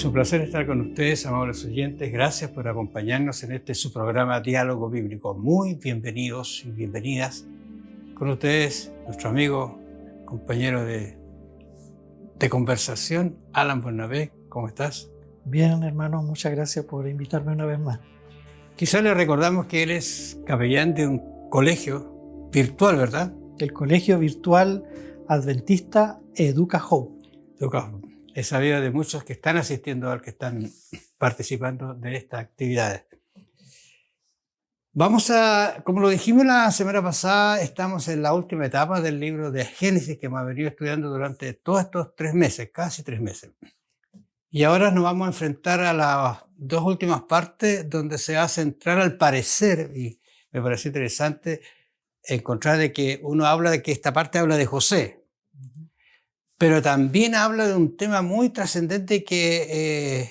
Es un placer estar con ustedes, amables oyentes. Gracias por acompañarnos en este su programa Diálogo Bíblico. Muy bienvenidos y bienvenidas. Con ustedes, nuestro amigo, compañero de conversación, Alan Bernabé. ¿Cómo estás? Bien, hermano, muchas gracias por invitarme una vez más. Quizá le recordamos que él es capellán de un colegio virtual, ¿verdad? El Colegio Virtual Adventista Educa Hope. He sabido de muchos que están asistiendo, que están participando de estas actividades. Vamos a, como lo dijimos la semana pasada, estamos en la última etapa del libro de Génesis que hemos venido estudiando durante todos estos 3 meses, casi 3 meses. Y ahora nos vamos a enfrentar a las 2 últimas partes donde se va a centrar al parecer, y me parece interesante encontrar de que uno habla de que esta parte habla de José, pero también habla de un tema muy trascendente que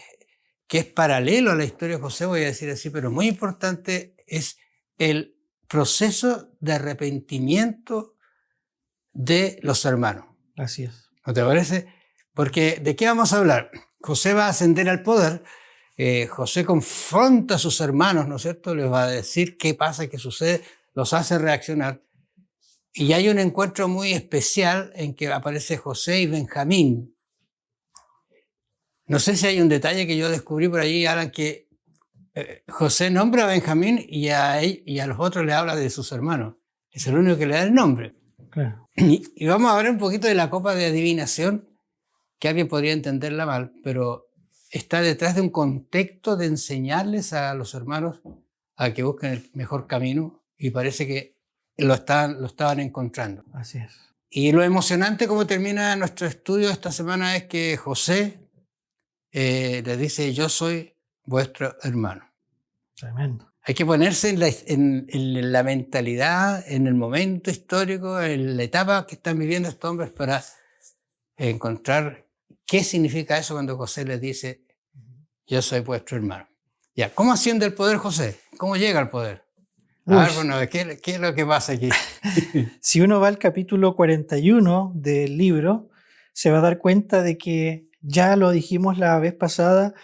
es paralelo a la historia de José, voy a decir así, pero muy importante, es el proceso de arrepentimiento de los hermanos. Así es. ¿No te parece? Porque ¿de qué vamos a hablar? José va a ascender al poder, José confronta a sus hermanos, ¿no es cierto? Les va a decir qué pasa, qué sucede, los hace reaccionar. Y hay un encuentro muy especial en que aparece José y Benjamín. No sé si hay un detalle que yo descubrí por allí, Alan, que José nombra a Benjamín y a los otros le habla de sus hermanos. Es el único que le da el nombre. Claro. Y vamos a hablar un poquito de la copa de adivinación, que alguien podría entenderla mal, pero está detrás de un contexto de enseñarles a los hermanos a que busquen el mejor camino, y parece que lo estaban encontrando. Así es. Y lo emocionante como termina nuestro estudio esta semana es que José les dice: yo soy vuestro hermano. Tremendo. Hay que ponerse en la mentalidad, en el momento histórico, en la etapa que están viviendo estos hombres para encontrar qué significa eso cuando José les dice: yo soy vuestro hermano. Ya, ¿cómo asciende el poder José? ¿Cómo llega al poder? A ver, bueno, ¿qué es lo que pasa aquí? Si uno va al capítulo 41 del libro, se va a dar cuenta de que, ya lo dijimos la vez pasada,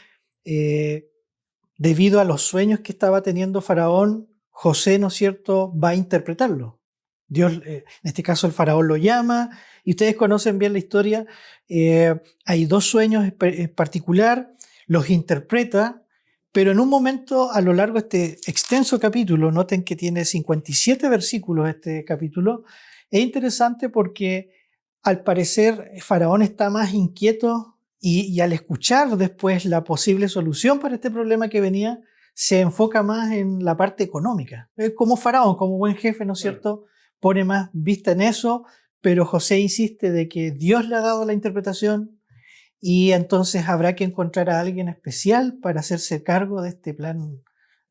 debido a los sueños que estaba teniendo Faraón, José, ¿no es cierto?, va a interpretarlo. Dios, en este caso el Faraón lo llama, y ustedes conocen bien la historia. Hay 2 sueños en particular, los interpreta, pero en un momento a lo largo de este extenso capítulo, noten que tiene 57 versículos este capítulo, es interesante porque al parecer Faraón está más inquieto y al escuchar después la posible solución para este problema que venía, se enfoca más en la parte económica. Como Faraón, como buen jefe, ¿no es cierto?, pone más vista en eso, pero José insiste de que Dios le ha dado la interpretación y entonces habrá que encontrar a alguien especial para hacerse cargo de este plan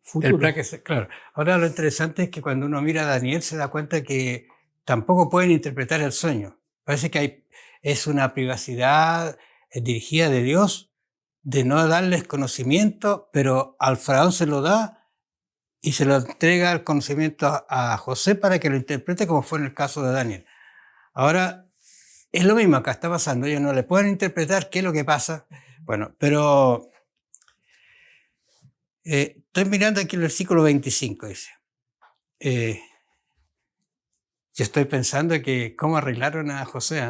futuro. El plan claro. Ahora lo interesante es que cuando uno mira a Daniel se da cuenta que tampoco pueden interpretar el sueño. Parece que es una privacidad dirigida de Dios de no darles conocimiento, pero al faraón se lo da y se lo entrega el conocimiento a José para que lo interprete, como fue en el caso de Daniel. Ahora, es lo mismo acá está pasando. Ellos no le pueden interpretar qué es lo que pasa. Bueno, pero estoy mirando aquí el versículo 25, dice. Yo estoy pensando que cómo arreglaron a José.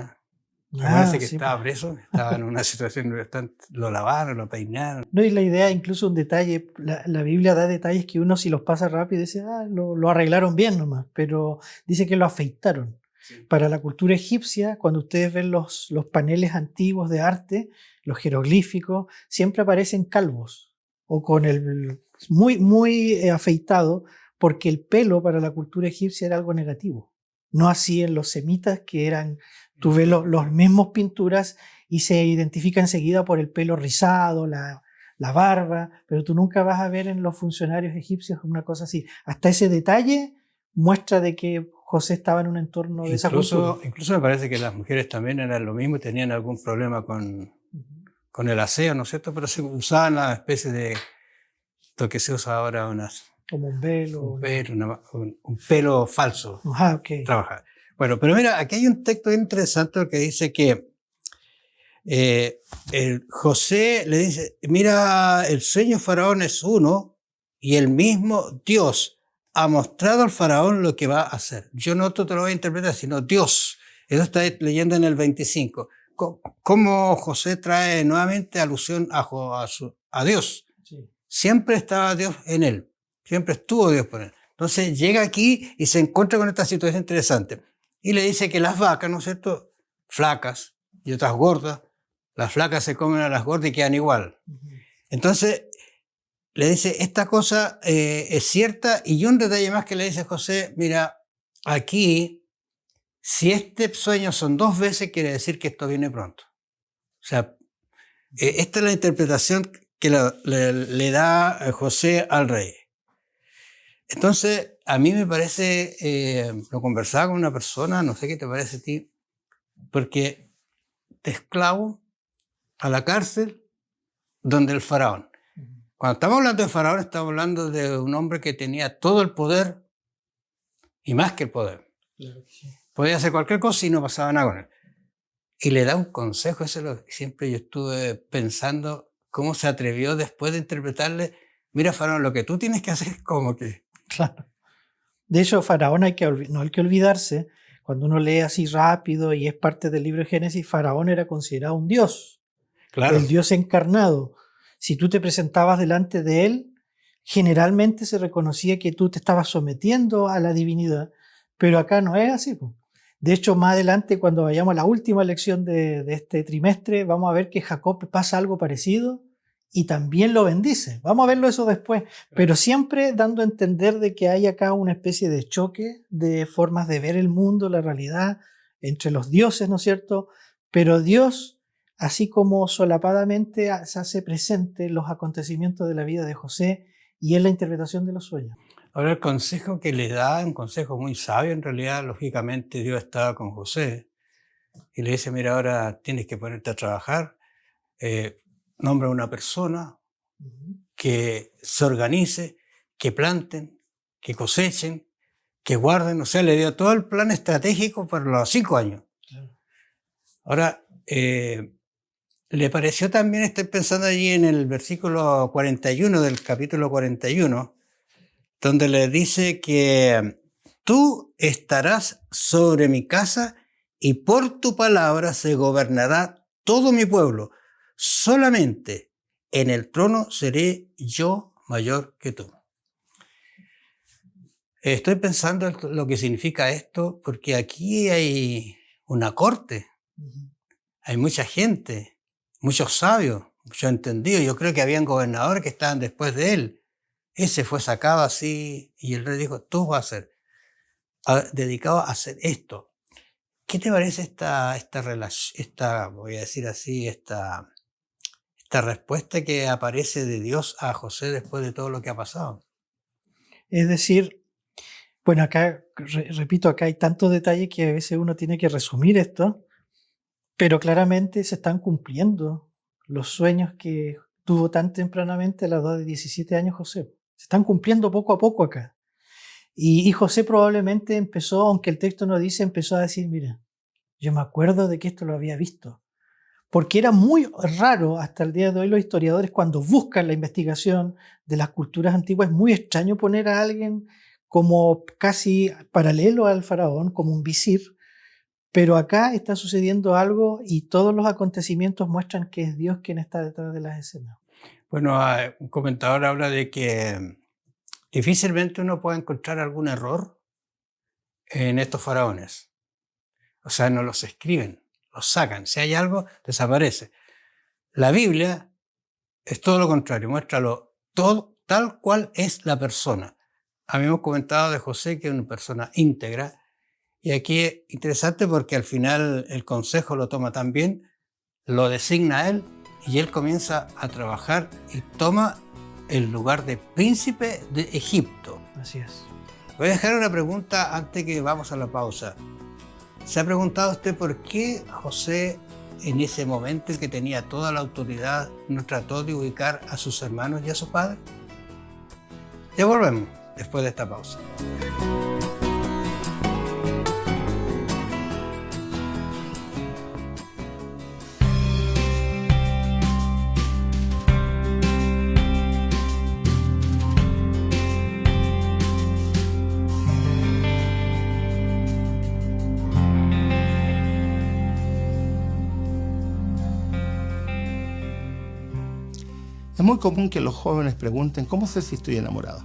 Me parece que sí, estaba preso, estaba en una situación bastante... Lo lavaron, lo peinaron. No, y la idea, incluso un detalle, la Biblia da detalles que uno, si los pasa rápido, dice, lo arreglaron bien nomás, pero dice que lo afeitaron. Sí. Para la cultura egipcia, cuando ustedes ven los paneles antiguos de arte, los jeroglíficos, siempre aparecen calvos o con el muy afeitado, porque el pelo para la cultura egipcia era algo negativo. No así en los semitas, que eran, tú ves los mismos pinturas y se identifica enseguida por el pelo rizado, la barba, pero tú nunca vas a ver en los funcionarios egipcios una cosa así. Hasta ese detalle muestra de que José estaba en un entorno de esa cultura. Incluso me parece que las mujeres también eran lo mismo y tenían algún problema con el aseo, ¿no es cierto? Pero se usaban una especie de lo que se usa ahora, como un velo. Un pelo falso. Ajá, okay. Trabajar. Bueno, pero mira, aquí hay un texto interesante que dice que José le dice, mira, el sueño de Faraón es uno y el mismo Dios ha mostrado al Faraón lo que va a hacer. Yo no te lo voy a interpretar, sino Dios. Eso está leyendo en el 25. ¿Cómo José trae nuevamente alusión a Dios? Sí. Siempre estaba Dios en él. Siempre estuvo Dios por él. Entonces llega aquí y se encuentra con esta situación interesante. Y le dice que las vacas, ¿no es cierto?, flacas y otras gordas, las flacas se comen a las gordas y quedan igual. Entonces le dice, esta cosa es cierta, y un detalle más que le dice José, mira, aquí, si este sueño son 2 veces, quiere decir que esto viene pronto. O sea, esta es la interpretación que le da José al rey. Entonces, a mí me parece, lo conversaba con una persona, no sé qué te parece a ti, porque de esclavo a la cárcel donde el faraón. Cuando estamos hablando de Faraón, estamos hablando de un hombre que tenía todo el poder y más que el poder. Claro que sí. Podía hacer cualquier cosa y no pasaba nada con él. Y le da un consejo, eso es lo que siempre yo estuve pensando, cómo se atrevió después de interpretarle, mira Faraón, lo que tú tienes que hacer es como que... Claro. De hecho, Faraón no hay que olvidarse, cuando uno lee así rápido y es parte del libro de Génesis, Faraón era considerado un dios, claro. El Dios encarnado. Si tú te presentabas delante de él, generalmente se reconocía que tú te estabas sometiendo a la divinidad, pero acá no es así. De hecho, más adelante, cuando vayamos a la última lección de este trimestre, vamos a ver que Jacob pasa algo parecido y también lo bendice. Vamos a verlo eso después, pero siempre dando a entender de que hay acá una especie de choque de formas de ver el mundo, la realidad, entre los dioses, ¿no es cierto? Pero Dios, así como solapadamente se hace presente los acontecimientos de la vida de José y en la interpretación de los sueños. Ahora el consejo que le da es un consejo muy sabio, en realidad, lógicamente Dios estaba con José y le dice, mira, ahora tienes que ponerte a trabajar, nombra a una persona que se organice, que planten, que cosechen, que guarden, o sea, le dio todo el plan estratégico para los 5 años. Ahora, le pareció también, estoy pensando allí en el versículo 41 del capítulo 41, donde le dice que tú estarás sobre mi casa y por tu palabra se gobernará todo mi pueblo. Solamente en el trono seré yo mayor que tú. Estoy pensando en lo que significa esto, porque aquí hay una corte, hay mucha gente, muchos sabios, muchos entendidos. Yo creo que habían gobernadores que estaban después de él. Ese fue sacado así y el rey dijo, tú vas a ser dedicado a hacer esto. ¿Qué te parece esta voy a decir así, esta respuesta que aparece de Dios a José después de todo lo que ha pasado? Es decir, bueno, acá, repito, acá hay tantos detalles que a veces uno tiene que resumir esto, pero claramente se están cumpliendo los sueños que tuvo tan tempranamente a la edad de 17 años José. Se están cumpliendo poco a poco acá. Y José probablemente empezó, aunque el texto no dice, empezó a decir, mira, yo me acuerdo de que esto lo había visto. Porque era muy raro hasta el día de hoy los historiadores cuando buscan la investigación de las culturas antiguas, es muy extraño poner a alguien como casi paralelo al faraón, como un visir, pero acá está sucediendo algo y todos los acontecimientos muestran que es Dios quien está detrás de las escenas. Bueno, un comentador habla de que difícilmente uno puede encontrar algún error en estos faraones. O sea, no los escriben, los sacan. Si hay algo, desaparece. La Biblia es todo lo contrario, muéstralo todo tal cual es la persona. Habíamos comentado de José que es una persona íntegra, y aquí es interesante porque al final el consejo lo toma también, lo designa a él, y él comienza a trabajar y toma el lugar de príncipe de Egipto. Así es. Voy a dejar una pregunta antes que vamos a la pausa. ¿Se ha preguntado usted por qué José, en ese momento en que tenía toda la autoridad, no trató de ubicar a sus hermanos y a su padre? Ya volvemos después de esta pausa. Es muy común que los jóvenes pregunten, ¿cómo sé si estoy enamorado?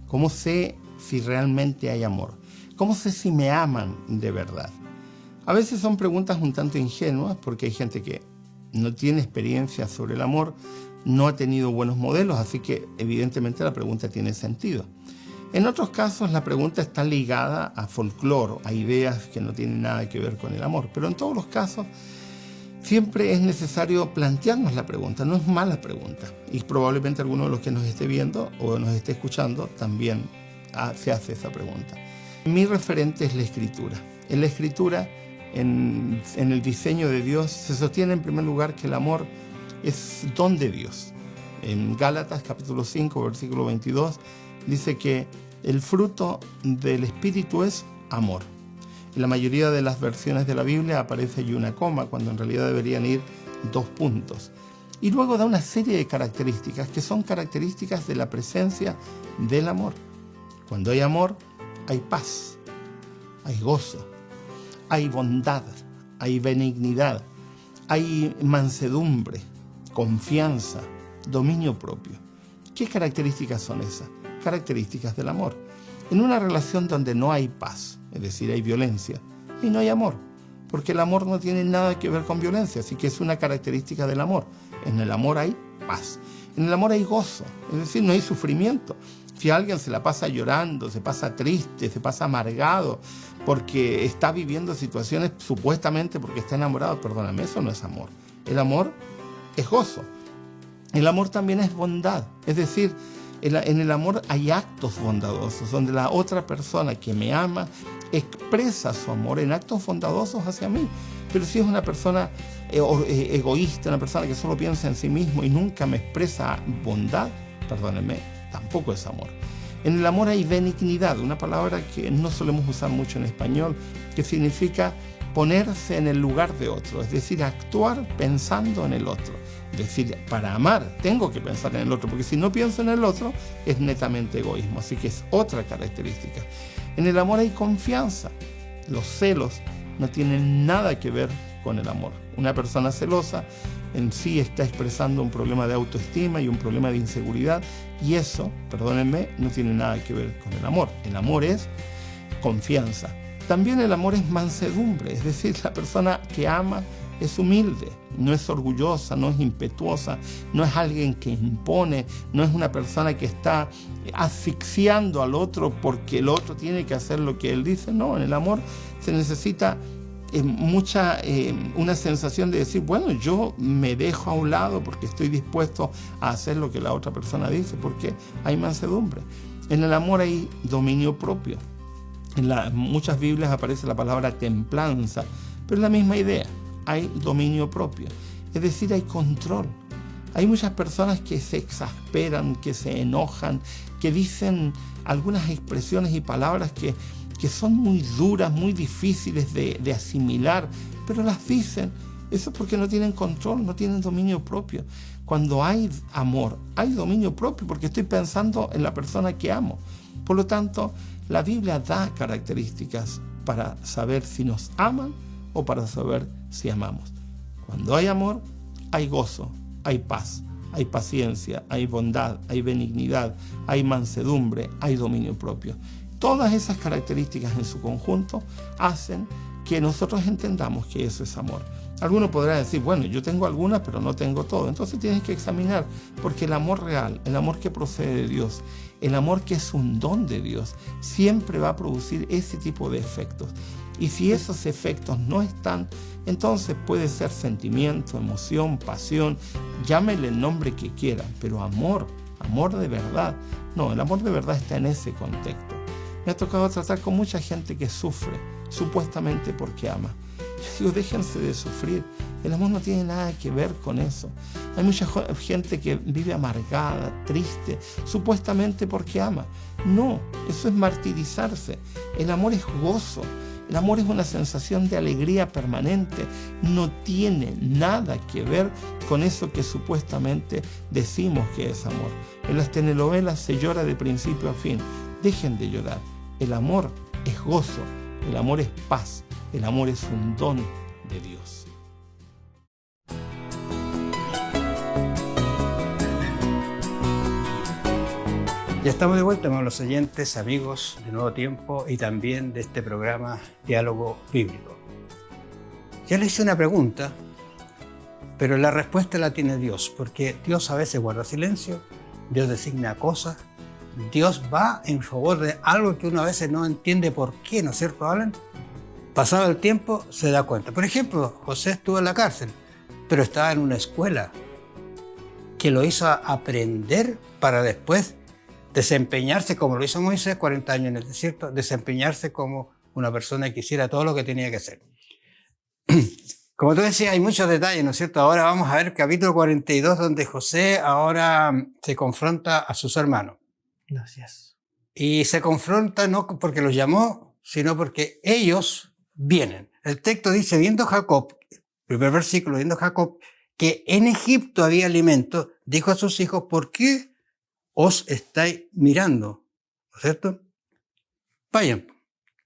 ¿Cómo sé si realmente hay amor? ¿Cómo sé si me aman de verdad? A veces son preguntas un tanto ingenuas porque hay gente que no tiene experiencia sobre el amor, no ha tenido buenos modelos, así que evidentemente la pregunta tiene sentido. En otros casos la pregunta está ligada a folclore, a ideas que no tienen nada que ver con el amor, pero en todos los casos siempre es necesario plantearnos la pregunta, no es mala pregunta. Y probablemente alguno de los que nos esté viendo o nos esté escuchando también se hace esa pregunta. Mi referente es la Escritura. En la Escritura, en el diseño de Dios, se sostiene en primer lugar que el amor es don de Dios. En Gálatas capítulo 5, versículo 22, dice que el fruto del Espíritu es amor. En la mayoría de las versiones de la Biblia aparece allí una coma, cuando en realidad deberían ir 2 puntos. Y luego da una serie de características que son características de la presencia del amor. Cuando hay amor, hay paz, hay gozo, hay bondad, hay benignidad, hay mansedumbre, confianza, dominio propio. ¿Qué características son esas? Características del amor. En una relación donde no hay paz, es decir, hay violencia, y no hay amor, porque el amor no tiene nada que ver con violencia, así que es una característica del amor. En el amor hay paz, en el amor hay gozo, es decir, no hay sufrimiento. Si alguien se la pasa llorando, se pasa triste, se pasa amargado, porque está viviendo situaciones supuestamente porque está enamorado, perdóname, eso no es amor. El amor es gozo. El amor también es bondad, es decir, en el amor hay actos bondadosos, donde la otra persona que me ama expresa su amor en actos bondadosos hacia mí. Pero si es una persona egoísta, una persona que solo piensa en sí mismo y nunca me expresa bondad, perdónenme, tampoco es amor. En el amor hay benignidad, una palabra que no solemos usar mucho en español, que significa ponerse en el lugar de otro, es decir, actuar pensando en el otro. Es decir, para amar tengo que pensar en el otro, porque si no pienso en el otro es netamente egoísmo, así que es otra característica. En el amor hay confianza. Los celos no tienen nada que ver con el amor. Una persona celosa en sí está expresando un problema de autoestima y un problema de inseguridad, y eso, perdónenme, no tiene nada que ver con el amor. El amor es confianza. También el amor es mansedumbre, es decir, la persona que ama es humilde, no es orgullosa, no es impetuosa, no es alguien que impone, no es una persona que está asfixiando al otro porque el otro tiene que hacer lo que él dice. No, en el amor se necesita una sensación de decir, bueno, yo me dejo a un lado porque estoy dispuesto a hacer lo que la otra persona dice, porque hay mansedumbre. En el amor hay dominio propio. En muchas Biblias aparece la palabra templanza, pero es la misma idea. Hay dominio propio, es decir, hay control. Hay muchas personas que se exasperan, que se enojan, que dicen algunas expresiones y palabras que son muy duras, muy difíciles de asimilar, pero las dicen. Eso es porque no tienen control, no tienen dominio propio. Cuando hay amor, hay dominio propio, porque estoy pensando en la persona que amo. Por lo tanto, la Biblia da características para saber si nos aman o para saber si amamos. Cuando hay amor, hay gozo, hay paz, hay paciencia, hay bondad, hay benignidad, hay mansedumbre, hay dominio propio. Todas esas características en su conjunto hacen que nosotros entendamos que eso es amor. Alguno podrá decir, bueno, yo tengo algunas, pero no tengo todo. Entonces tienes que examinar, porque el amor real, el amor que procede de Dios, el amor que es un don de Dios, siempre va a producir ese tipo de efectos. Y si esos efectos no están, entonces puede ser sentimiento, emoción, pasión, llámele el nombre que quieran, pero amor de verdad. No, el amor de verdad está en ese contexto. Me ha tocado tratar con mucha gente que sufre, supuestamente porque ama. Yo digo, déjense de sufrir. El amor no tiene nada que ver con eso. Hay mucha gente que vive amargada, triste, supuestamente porque ama. No, eso es martirizarse. El amor es gozo. El amor es una sensación de alegría permanente. No tiene nada que ver con eso que supuestamente decimos que es amor. En las telenovelas se llora de principio a fin. Dejen de llorar. El amor es gozo. El amor es paz. El amor es un don de Dios. Ya estamos de vuelta, amables oyentes, amigos de Nuevo Tiempo y también de este programa Diálogo Bíblico. Ya le hice una pregunta, pero la respuesta la tiene Dios, porque Dios a veces guarda silencio, Dios designa cosas, Dios va en favor de algo que uno a veces no entiende por qué, ¿no es cierto, Alan? Pasado el tiempo se da cuenta. Por ejemplo, José estuvo en la cárcel, pero estaba en una escuela que lo hizo aprender para después desempeñarse como lo hizo Moisés, 40 años en el desierto, desempeñarse como una persona que hiciera todo lo que tenía que hacer. Como tú decías, hay muchos detalles, ¿no es cierto? Ahora vamos a ver el capítulo 42, donde José ahora se confronta a sus hermanos. Gracias. Y se confronta no porque los llamó, sino porque ellos vienen. El texto dice, viendo Jacob, primer versículo, viendo Jacob, que en Egipto había alimento, dijo a sus hijos, ¿por qué os estáis mirando? ¿No es cierto? Vayan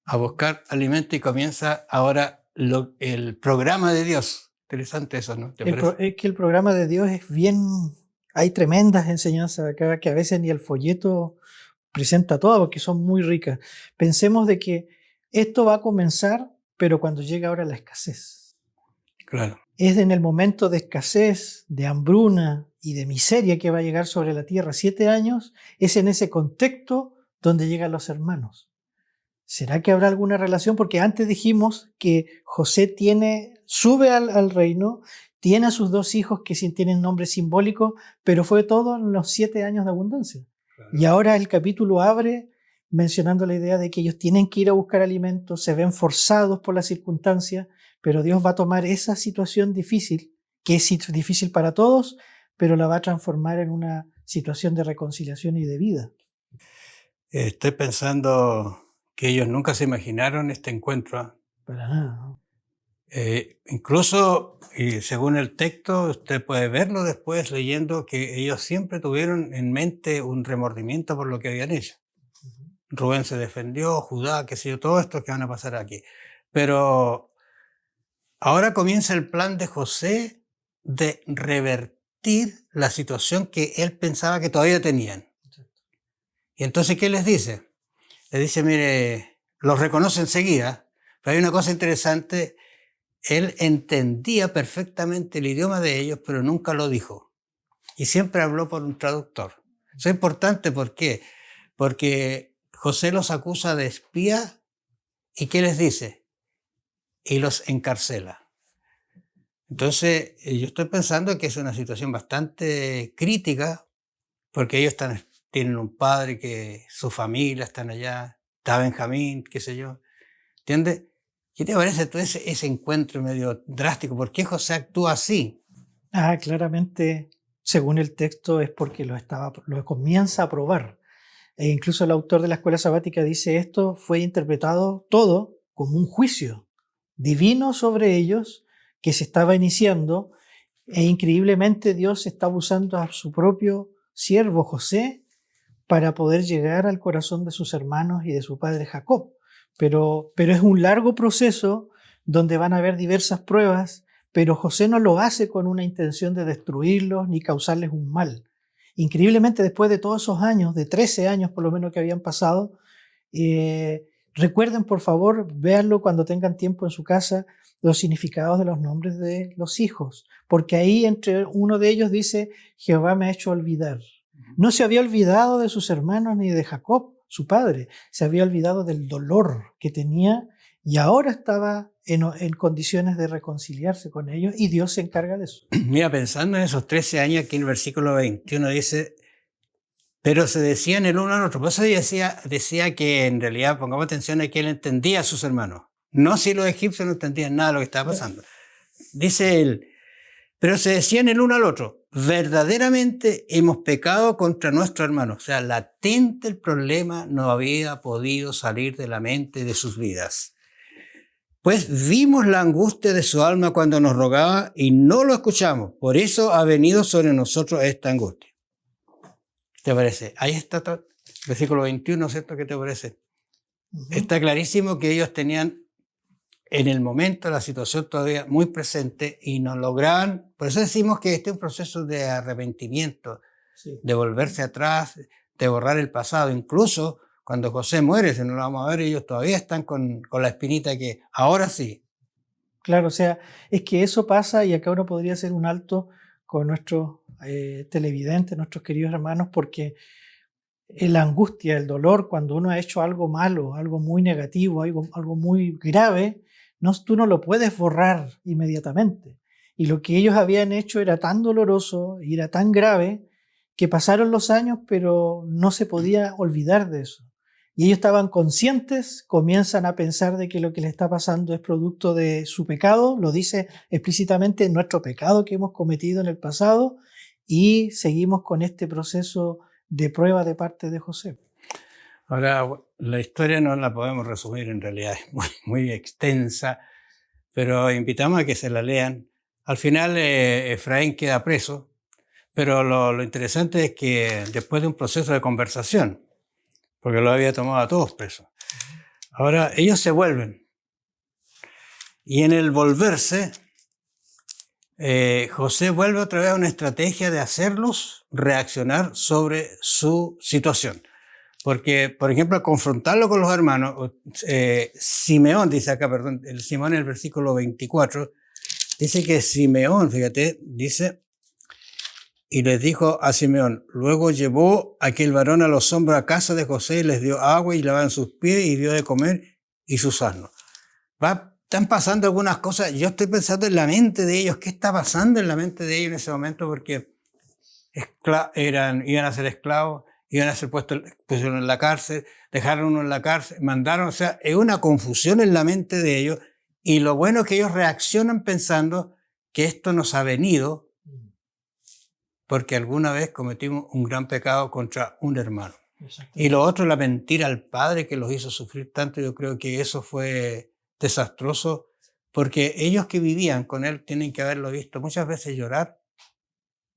a buscar alimento y comienza ahora el programa de Dios. Interesante eso, ¿no? Es que el programa de Dios es bien... Hay tremendas enseñanzas acá que a veces ni el folleto presenta todas porque son muy ricas. Pensemos de que esto va a comenzar, pero cuando llega ahora la escasez. Claro. Es en el momento de escasez, de hambruna y de miseria que va a llegar sobre la tierra 7 años, es en ese contexto donde llegan los hermanos. ¿Será que habrá alguna relación? Porque antes dijimos que José sube al reino, tiene a sus 2 hijos que sí tienen nombre simbólico, pero fue todo en los 7 años de abundancia. Claro. Y ahora el capítulo abre mencionando la idea de que ellos tienen que ir a buscar alimentos, se ven forzados por las circunstancias, pero Dios va a tomar esa situación difícil, que es difícil para todos, pero la va a transformar en una situación de reconciliación y de vida. Estoy pensando que ellos nunca se imaginaron este encuentro. Para nada, ¿no? Incluso, y según el texto, usted puede verlo después leyendo que ellos siempre tuvieron en mente un remordimiento por lo que habían hecho. Rubén se defendió, Judá, qué sé yo, todo esto que van a pasar aquí. Pero ahora comienza el plan de José de revertir la situación que él pensaba que todavía tenían. Y entonces, ¿qué les dice? Les dice, mire, los reconoce enseguida, pero hay una cosa interesante, él entendía perfectamente el idioma de ellos, pero nunca lo dijo. Y siempre habló por un traductor. Eso es importante, ¿por qué? Porque José los acusa de espía, ¿y qué les dice? Y los encarcela. Entonces, yo estoy pensando que es una situación bastante crítica, porque ellos tienen un padre que su familia están allá, está Benjamín, qué sé yo, ¿entiendes? ¿Qué te parece todo ese encuentro medio drástico? ¿Por qué José actúa así? Claramente, según el texto, es porque lo comienza a probar. E incluso el autor de la escuela sabática dice esto fue interpretado todo como un juicio divino sobre ellos que se estaba iniciando, e increíblemente Dios está usando a su propio siervo José para poder llegar al corazón de sus hermanos y de su padre Jacob. Pero es un largo proceso donde van a haber diversas pruebas, pero José no lo hace con una intención de destruirlos ni causarles un mal. Increíblemente, después de todos esos años, de 13 años por lo menos que habían pasado, recuerden por favor, véanlo cuando tengan tiempo en su casa, los significados de los nombres de los hijos, porque ahí entre uno de ellos dice, Jehová me ha hecho olvidar. No se había olvidado de sus hermanos ni de Jacob, su padre, se había olvidado del dolor que tenía y ahora estaba en condiciones de reconciliarse con ellos y Dios se encarga de eso. Mira, pensando en esos 13 años, aquí en el versículo 21 dice, pero se decían el uno al otro. Por eso decía que en realidad, pongamos atención a que él entendía a sus hermanos. No si los egipcios no entendían nada de lo que estaba pasando. Dice él, pero se decían el uno al otro, verdaderamente hemos pecado contra nuestro hermano. O sea, latente el problema no había podido salir de la mente de sus vidas. Pues vimos la angustia de su alma cuando nos rogaba y no lo escuchamos. Por eso ha venido sobre nosotros esta angustia. ¿Te parece? Ahí está todo. Versículo 21, ¿cierto? ¿Qué te parece? Está clarísimo que ellos tenían en el momento la situación todavía muy presente y no lograban. Por eso decimos que este es un proceso de arrepentimiento, sí, de volverse atrás, de borrar el pasado. Incluso cuando José muere, si no lo vamos a ver, ellos todavía están con la espinita que ahora sí. Claro, o sea, es que eso pasa y acá uno podría hacer un alto con nuestros televidentes, nuestros queridos hermanos, porque la angustia, el dolor, cuando uno ha hecho algo malo, algo muy negativo, algo muy grave, tú no lo puedes borrar inmediatamente. Y lo que ellos habían hecho era tan doloroso y era tan grave que pasaron los años, pero no se podía olvidar de eso. Y ellos estaban conscientes, comienzan a pensar de que lo que les está pasando es producto de su pecado, lo dice explícitamente, nuestro pecado que hemos cometido en el pasado, y seguimos con este proceso de prueba de parte de José. Ahora, la historia no la podemos resumir, en realidad es muy extensa, pero invitamos a que se la lean. Al final Efraín queda preso, pero lo interesante es que después de un proceso de conversación, porque lo había tomado a todos presos, ahora ellos se vuelven. Y en el volverse, José vuelve otra vez a una estrategia de hacerlos reaccionar sobre su situación. Porque, por ejemplo, al confrontarlo con los hermanos, Simeón, dice acá, perdón, el Simeón en el versículo 24, dice que Simeón, fíjate, dice, y les dijo a Simeón, luego llevó aquel varón a los hombros a casa de José y les dio agua y lavaban sus pies y dio de comer y sus asnos. Están pasando algunas cosas, yo estoy pensando en la mente de ellos, ¿qué está pasando en la mente de ellos en ese momento? Porque iban a ser esclavos, iban a ser pusieron en la cárcel, dejaron uno en la cárcel, mandaron, o sea, es una confusión en la mente de ellos, y lo bueno es que ellos reaccionan pensando que esto nos ha venido porque alguna vez cometimos un gran pecado contra un hermano. Y lo otro, la mentira al padre que los hizo sufrir tanto, yo creo que eso fue desastroso, porque ellos que vivían con él tienen que haberlo visto muchas veces llorar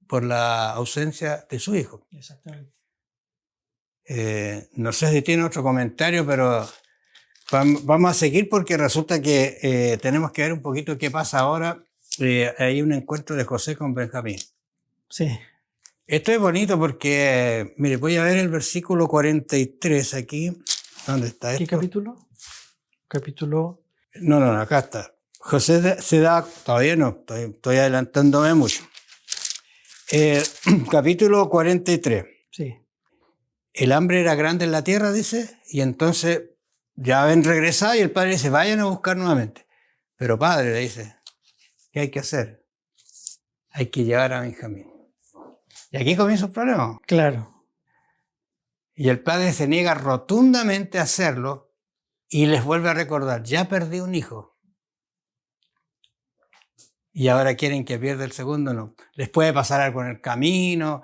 por la ausencia de su hijo. Exactamente. No sé si tiene otro comentario, pero vamos a seguir porque resulta que tenemos que ver un poquito qué pasa ahora. Hay un encuentro de José con Benjamín. Sí. Esto es bonito porque, mire, voy a ver el versículo 43 aquí. ¿Dónde está esto? ¿Qué capítulo? Capítulo... No, acá está. José se da, todavía no, estoy adelantándome mucho. Capítulo 43. Sí. El hambre era grande en la tierra, dice, y entonces ya ven regresado y el padre dice, vayan a buscar nuevamente. Pero padre, le dice, ¿qué hay que hacer? Hay que llevar a Benjamín. Y aquí comienza el problema. Claro. Y el padre se niega rotundamente a hacerlo y les vuelve a recordar, ya perdí un hijo. Y ahora quieren que pierda el segundo, no. Les puede pasar algo en el camino,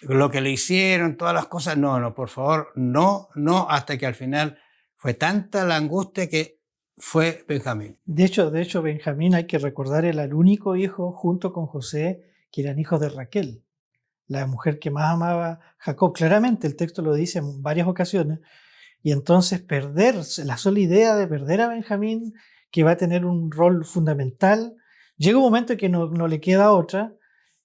lo que le hicieron, todas las cosas. No, por favor, no, hasta que al final fue tanta la angustia que fue Benjamín. De hecho, Benjamín, hay que recordar, era el único hijo junto con José que eran hijos de Raquel, la mujer que más amaba a Jacob. Claramente el texto lo dice en varias ocasiones. Y entonces la sola idea de perder a Benjamín, que va a tener un rol fundamental, llega un momento en que no le queda otra,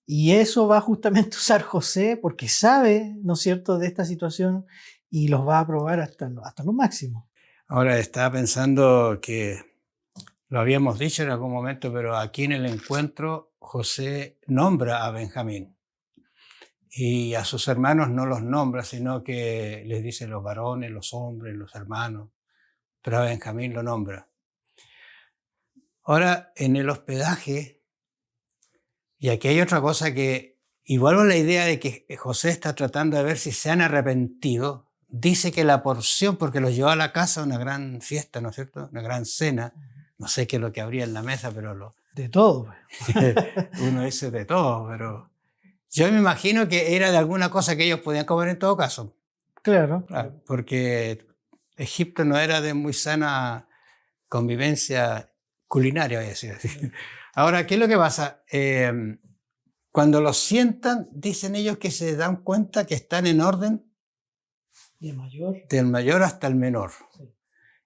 y eso va justamente a usar José porque sabe, ¿no es cierto?, de esta situación y los va a probar hasta lo máximo. Ahora estaba pensando que lo habíamos dicho en algún momento, pero aquí en el encuentro José nombra a Benjamín. Y a sus hermanos no los nombra, sino que les dice los varones, los hombres, los hermanos, pero a Benjamín lo nombra. Ahora, en el hospedaje, y aquí hay otra cosa que, igual a la idea de que José está tratando de ver si se han arrepentido, dice que la porción, porque los llevó a la casa, una gran fiesta, ¿no es cierto? Una gran cena, no sé qué es lo que habría en la mesa, pero de todo. Uno dice de todo, pero... Yo me imagino que era de alguna cosa que ellos podían comer en todo caso. Claro. Porque Egipto no era de muy sana convivencia culinaria, voy a decir así. Ahora, ¿qué es lo que pasa? Cuando los sientan, dicen ellos que se dan cuenta que están en orden del mayor hasta el menor. Sí.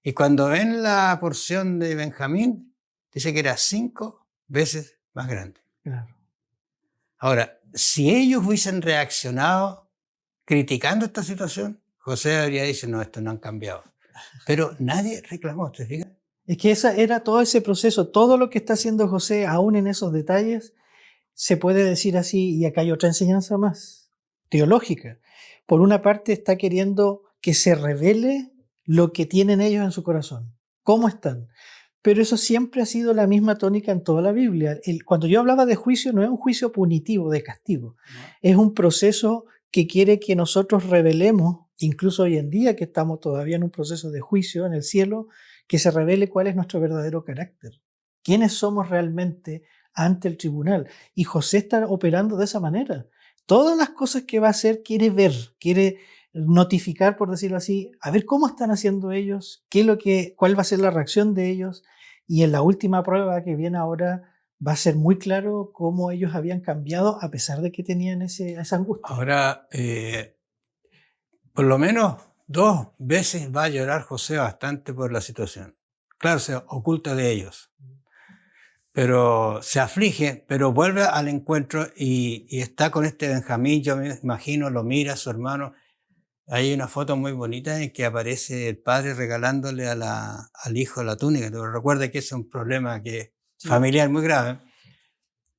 Y cuando ven la porción de Benjamín, dice que era 5 veces más grande. Claro. Ahora, si ellos hubiesen reaccionado criticando esta situación, José habría dicho, no, esto no han cambiado. Pero nadie reclamó, ¿te fijas? Es que era todo ese proceso, todo lo que está haciendo José, aún en esos detalles, se puede decir así, y acá hay otra enseñanza más, teológica. Por una parte está queriendo que se revele lo que tienen ellos en su corazón, cómo están. Pero eso siempre ha sido la misma tónica en toda la Biblia. Cuando yo hablaba de juicio, no es un juicio punitivo, de castigo. Es un proceso que quiere que nosotros revelemos, incluso hoy en día que estamos todavía en un proceso de juicio en el cielo, que se revele cuál es nuestro verdadero carácter. ¿Quiénes somos realmente ante el tribunal? Y José está operando de esa manera. Todas las cosas que va a hacer quiere ver, quiere notificar, por decirlo así, a ver cómo están haciendo ellos, cuál va a ser la reacción de ellos. Y en la última prueba que viene ahora va a ser muy claro cómo ellos habían cambiado a pesar de que tenían esa angustia. Ahora, por lo menos 2 veces va a llorar José bastante por la situación. Claro, se oculta de ellos, pero se aflige, pero vuelve al encuentro y está con este Benjamín, yo me imagino, lo mira a su hermano. Hay una foto muy bonita en que aparece el padre regalándole al hijo la túnica. Recuerda que es un problema familiar muy grave,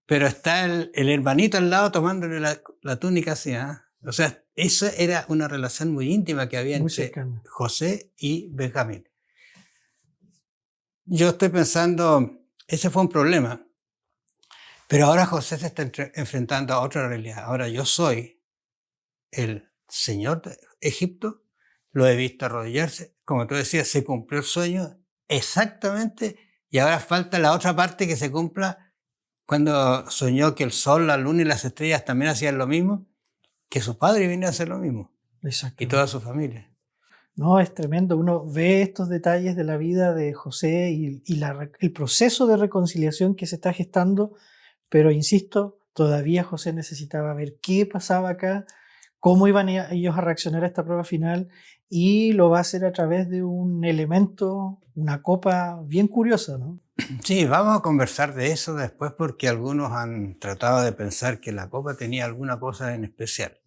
pero está el hermanito al lado tomándole la túnica así, ¿eh? O sea, esa era una relación muy íntima que había entre José y Benjamín. Yo estoy pensando, ese fue un problema, pero ahora José se está enfrentando a otra realidad. Ahora yo soy el señor de Egipto, lo he visto arrodillarse, como tú decías, se cumplió el sueño exactamente, y ahora falta la otra parte que se cumpla cuando soñó que el sol, la luna y las estrellas también hacían lo mismo, que su padre viene a hacer lo mismo, y toda su familia. No, es tremendo. Uno ve estos detalles de la vida de José y el proceso de reconciliación que se está gestando, pero insisto, todavía José necesitaba ver qué pasaba acá, cómo iban ellos a reaccionar a esta prueba final, y lo va a hacer a través de un elemento, una copa bien curiosa, ¿no? Sí, vamos a conversar de eso después porque algunos han tratado de pensar que la copa tenía alguna cosa en especial,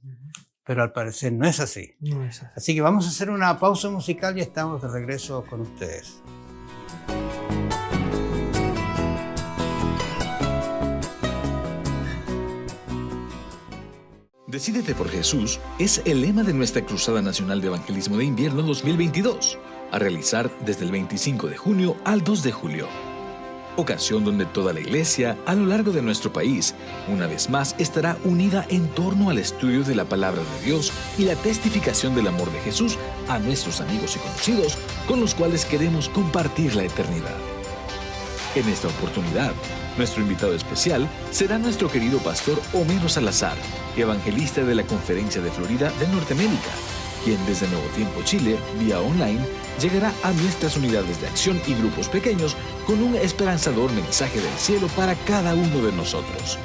pero al parecer no es así. No es así. Así que vamos a hacer una pausa musical y estamos de regreso con ustedes. Decídete por Jesús es el lema de nuestra Cruzada Nacional de Evangelismo de Invierno 2022, a realizar desde el 25 de junio al 2 de julio. Ocasión donde toda la iglesia, a lo largo de nuestro país, una vez más estará unida en torno al estudio de la palabra de Dios y la testificación del amor de Jesús a nuestros amigos y conocidos con los cuales queremos compartir la eternidad. En esta oportunidad, nuestro invitado especial será nuestro querido pastor Homero Salazar, evangelista de la Conferencia de Florida de Norteamérica, quien desde Nuevo Tiempo Chile, vía online, llegará a nuestras unidades de acción y grupos pequeños con un esperanzador mensaje del cielo para cada uno de nosotros.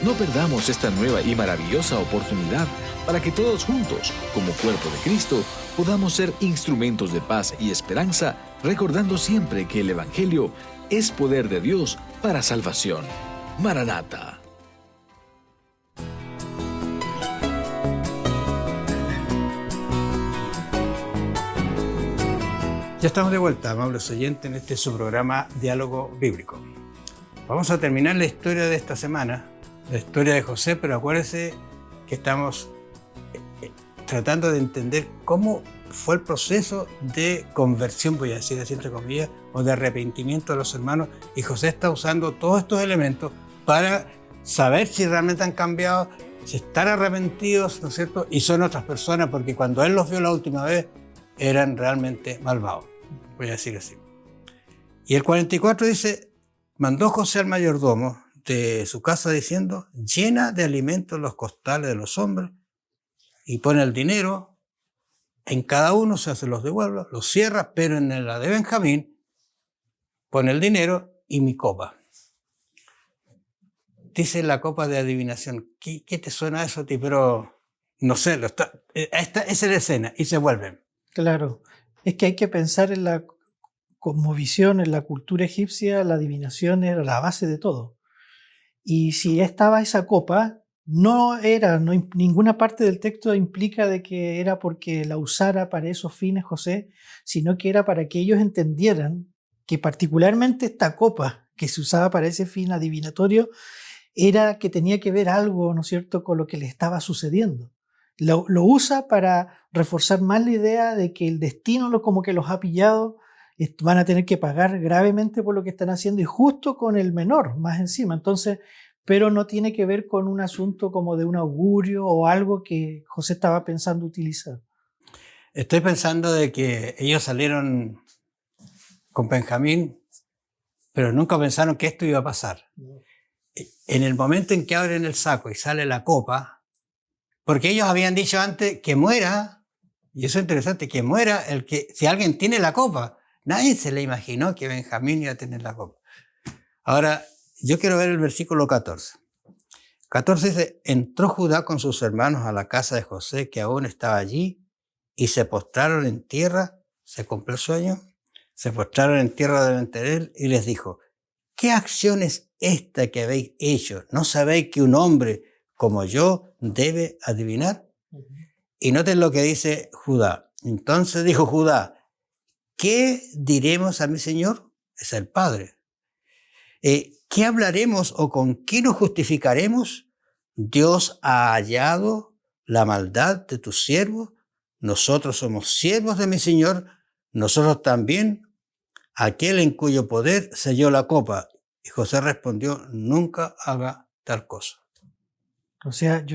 No perdamos esta nueva y maravillosa oportunidad para que todos juntos, como cuerpo de Cristo, podamos ser instrumentos de paz y esperanza, recordando siempre que el Evangelio es poder de Dios para salvación. Maranata. Ya estamos de vuelta, amables oyentes, en este su programa Diálogo Bíblico. Vamos a terminar la historia de esta semana, la historia de José, pero acuérdense que estamos tratando de entender cómo fue el proceso de conversión, voy a decir así entre comillas, o de arrepentimiento de los hermanos, y José está usando todos estos elementos para saber si realmente han cambiado, si están arrepentidos, ¿no es cierto? Y son otras personas, porque cuando él los vio la última vez, eran realmente malvados, voy a decir así. Y el 44 dice, mandó José al mayordomo de su casa diciendo, llena de alimentos los costales de los hombres y pone el dinero en cada uno, se los devuelve, los cierra, pero en la de Benjamín pone el dinero y mi copa. Dice la copa de adivinación. ¿Qué te suena eso a ti? Pero no sé, esa es la escena y se vuelven. Claro, es que hay que pensar en la cosmovisión, en la cultura egipcia, la adivinación era la base de todo. Y si estaba esa copa, ninguna parte del texto implica de que era porque la usara para esos fines José, sino que era para que ellos entendieran que particularmente esta copa que se usaba para ese fin adivinatorio era que tenía que ver algo, ¿no es cierto?, con lo que le estaba sucediendo. Lo usa para reforzar más la idea de que el destino como que los ha pillado, van a tener que pagar gravemente por lo que están haciendo y justo con el menor más encima. Entonces, pero no tiene que ver con un asunto como de un augurio o algo que José estaba pensando utilizar. Estoy pensando de que ellos salieron con Benjamín, pero nunca pensaron que esto iba a pasar. En el momento en que abren el saco y sale la copa, porque ellos habían dicho antes que muera, y eso es interesante, que muera si alguien tiene la copa. Nadie se le imaginó que Benjamín iba a tener la copa. Ahora, yo quiero ver el versículo 14. 14 dice, entró Judá con sus hermanos a la casa de José, que aún estaba allí, y se postraron en tierra, se cumplió el sueño, se postraron en tierra delante de él, y les dijo, ¿qué acción es esta que habéis hecho? ¿No sabéis que un hombre como yo debe adivinar? Y noten lo que dice Judá. Entonces dijo Judá, ¿qué diremos a mi señor? Es el padre. ¿Qué hablaremos o con qué nos justificaremos? Dios ha hallado la maldad de tus siervos. Nosotros somos siervos de mi señor. Nosotros también, aquel en cuyo poder selló la copa. Y José respondió, nunca haga tal cosa. O sea,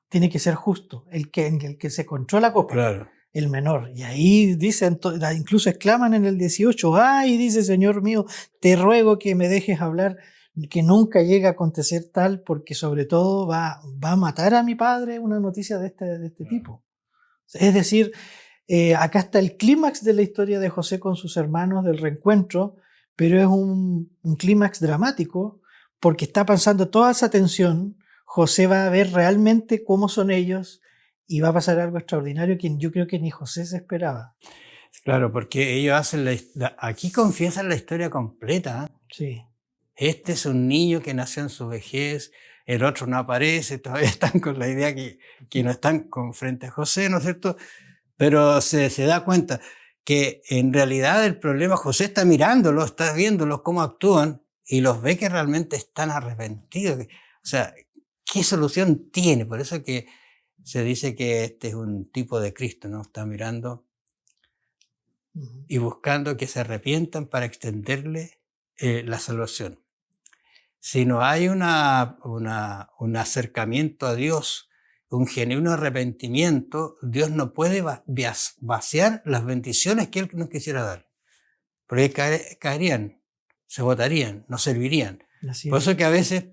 tiene que ser justo, el que se controla la copa. Claro. El menor. Y ahí dicen, incluso exclaman en el 18, ¡ay! Dice, Señor mío, te ruego que me dejes hablar, que nunca llegue a acontecer tal, porque sobre todo va a matar a mi padre, una noticia de este tipo. Es decir, acá está el clímax de la historia de José con sus hermanos, del reencuentro, pero es un clímax dramático, porque está pasando toda esa tensión. José va a ver realmente cómo son ellos, y va a pasar algo extraordinario que yo creo que ni José se esperaba. Claro, porque ellos hacen aquí confiesan la historia completa. Sí. Este es un niño que nació en su vejez, el otro no aparece, todavía están con la idea que no están con frente a José, ¿no es cierto? Pero se da cuenta que en realidad el problema, José está mirándolos, está viéndolos cómo actúan y los ve que realmente están arrepentidos. O sea, ¿qué solución tiene? Por eso que se dice que este es un tipo de Cristo, ¿no? Está mirando y buscando que se arrepientan para extenderle la salvación. Si no hay un acercamiento a Dios, un genuino arrepentimiento, Dios no puede vaciar las bendiciones que Él nos quisiera dar. Porque caerían, se botarían, no servirían. Por eso que a veces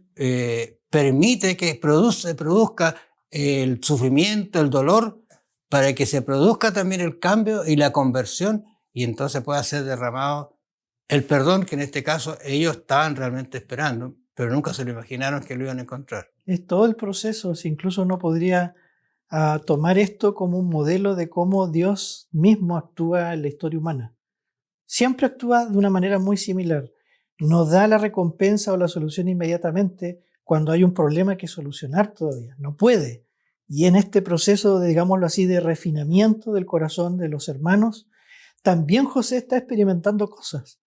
permite que se produzca el sufrimiento, el dolor, para que se produzca también el cambio y la conversión, y entonces pueda ser derramado el perdón que en este caso ellos estaban realmente esperando, pero nunca se lo imaginaron que lo iban a encontrar. Es todo el proceso, si incluso uno podría tomar esto como un modelo de cómo Dios mismo actúa en la historia humana. Siempre actúa de una manera muy similar. No da la recompensa o la solución inmediatamente cuando hay un problema que solucionar todavía. No puede. Y en este proceso, digámoslo así, de refinamiento del corazón de los hermanos, también José está experimentando cosas.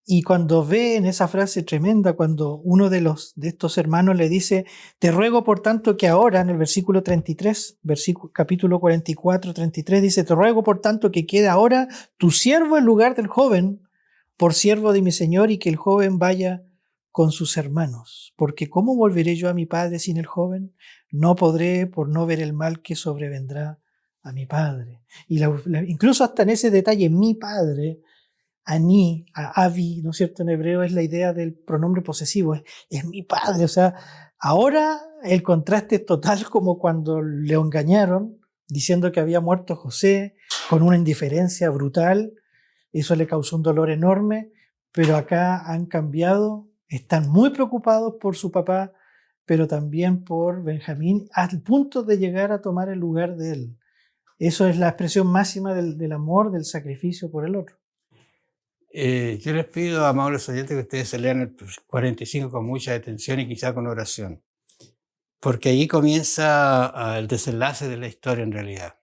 Y cuando ve en esa frase tremenda, cuando uno de estos hermanos le dice, te ruego por tanto que ahora, en el versículo 33, capítulo 44, 33, dice, te ruego por tanto que quede ahora tu siervo en lugar del joven, por siervo de mi señor, y que el joven vaya con sus hermanos. Porque ¿cómo volveré yo a mi padre sin el joven? No podré por no ver el mal que sobrevendrá a mi padre. Y incluso hasta en ese detalle, mi padre, Ani, Avi, ¿no es cierto? En hebreo es la idea del pronombre posesivo, es mi padre. O sea, ahora el contraste es total, como cuando le engañaron diciendo que había muerto José con una indiferencia brutal. Eso le causó un dolor enorme, pero acá han cambiado, están muy preocupados por su papá, pero también por Benjamín, al punto de llegar a tomar el lugar de él. Eso es la expresión máxima del amor, del sacrificio por el otro. Yo les pido, amables oyentes, que ustedes se lean el 45 con mucha atención y quizá con oración. porque allí comienza el desenlace de la historia en realidad.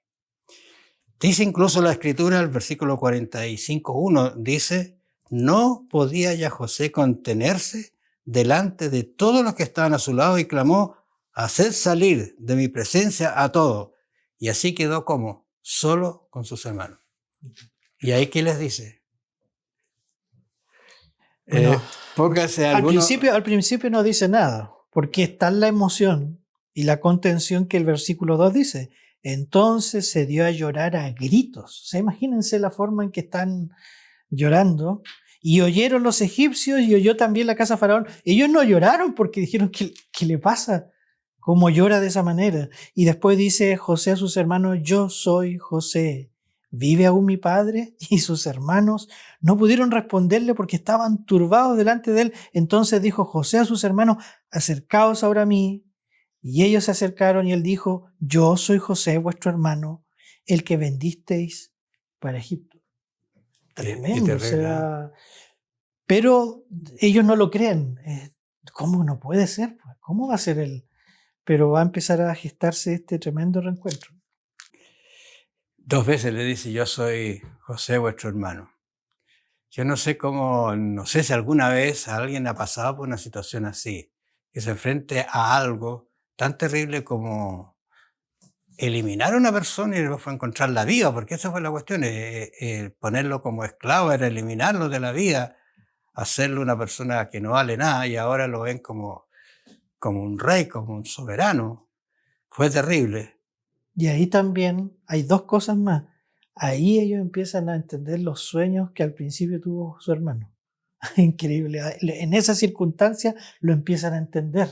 Dice incluso la Escritura, el versículo 45:1, dice, no podía ya José contenerse delante de todos los que estaban a su lado y clamó, haced salir de mi presencia a todos. Y así quedó como solo con sus hermanos. ¿Y ahí qué les dice? Bueno, Póngase al principio no dice nada, porque está en la emoción y la contención que el versículo 2 dice. Entonces se dio a llorar a gritos. O sea, imagínense la forma en que están llorando. Y oyeron los egipcios y oyó también la casa de Faraón. Ellos no lloraron porque dijeron, ¿qué le pasa? ¿Cómo llora de esa manera? Y después dice José a sus hermanos, yo soy José. ¿Vive aún mi padre? Y sus hermanos no pudieron responderle porque estaban turbados delante de él. Entonces dijo José a sus hermanos, acercaos ahora a mí. Y ellos se acercaron y él dijo, yo soy José, vuestro hermano, el que vendisteis para Egipto. Tremendo, o sea, pero ellos no lo creen. ¿Cómo no puede ser? ¿Cómo va a ser él? Pero va a empezar a gestarse este tremendo reencuentro. 2 veces le dice, yo soy José, vuestro hermano. Yo no sé si alguna vez alguien ha pasado por una situación así, que se enfrente a algo tan terrible como eliminar a una persona y después encontrarla viva, porque esa fue la cuestión, ponerlo como esclavo era eliminarlo de la vida, hacerlo una persona que no vale nada y ahora lo ven como un rey, como un soberano. Fue terrible. Y ahí también hay 2 cosas más. Ahí ellos empiezan a entender los sueños que al principio tuvo su hermano. Increíble. En esa circunstancia lo empiezan a entender.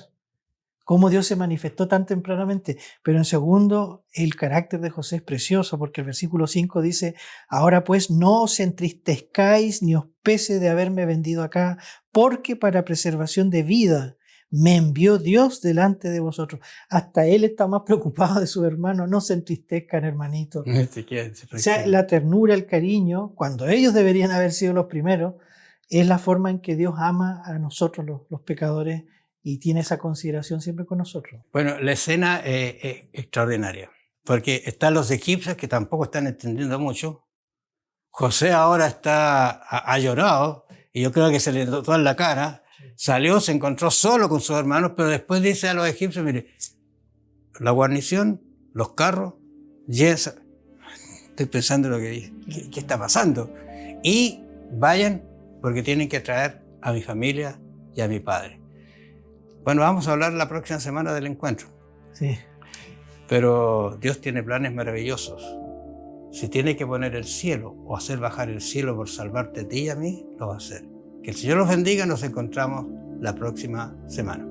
Cómo Dios se manifestó tan tempranamente. Pero en segundo, el carácter de José es precioso, porque el versículo 5 dice, ahora pues no os entristezcáis ni os pese de haberme vendido acá, porque para preservación de vida me envió Dios delante de vosotros. Hasta él está más preocupado de su hermano. No se entristezcan, hermanito. O sea, la ternura, el cariño, cuando ellos deberían haber sido los primeros, es la forma en que Dios ama a nosotros los pecadores y tiene esa consideración siempre con nosotros. Bueno, la escena es extraordinaria, porque están los egipcios que tampoco están entendiendo mucho. José ahora ha llorado y yo creo que se le notó en la cara. Salió, se encontró solo con sus hermanos, pero después dice a los egipcios, mire, la guarnición, los carros, yes, estoy pensando lo que dice, ¿qué está pasando? Y vayan porque tienen que traer a mi familia y a mi padre. Bueno, vamos a hablar la próxima semana del encuentro. Sí. Pero Dios tiene planes maravillosos. Si tiene que poner el cielo o hacer bajar el cielo por salvarte a ti y a mí, lo va a hacer. Que el Señor los bendiga, nos encontramos la próxima semana.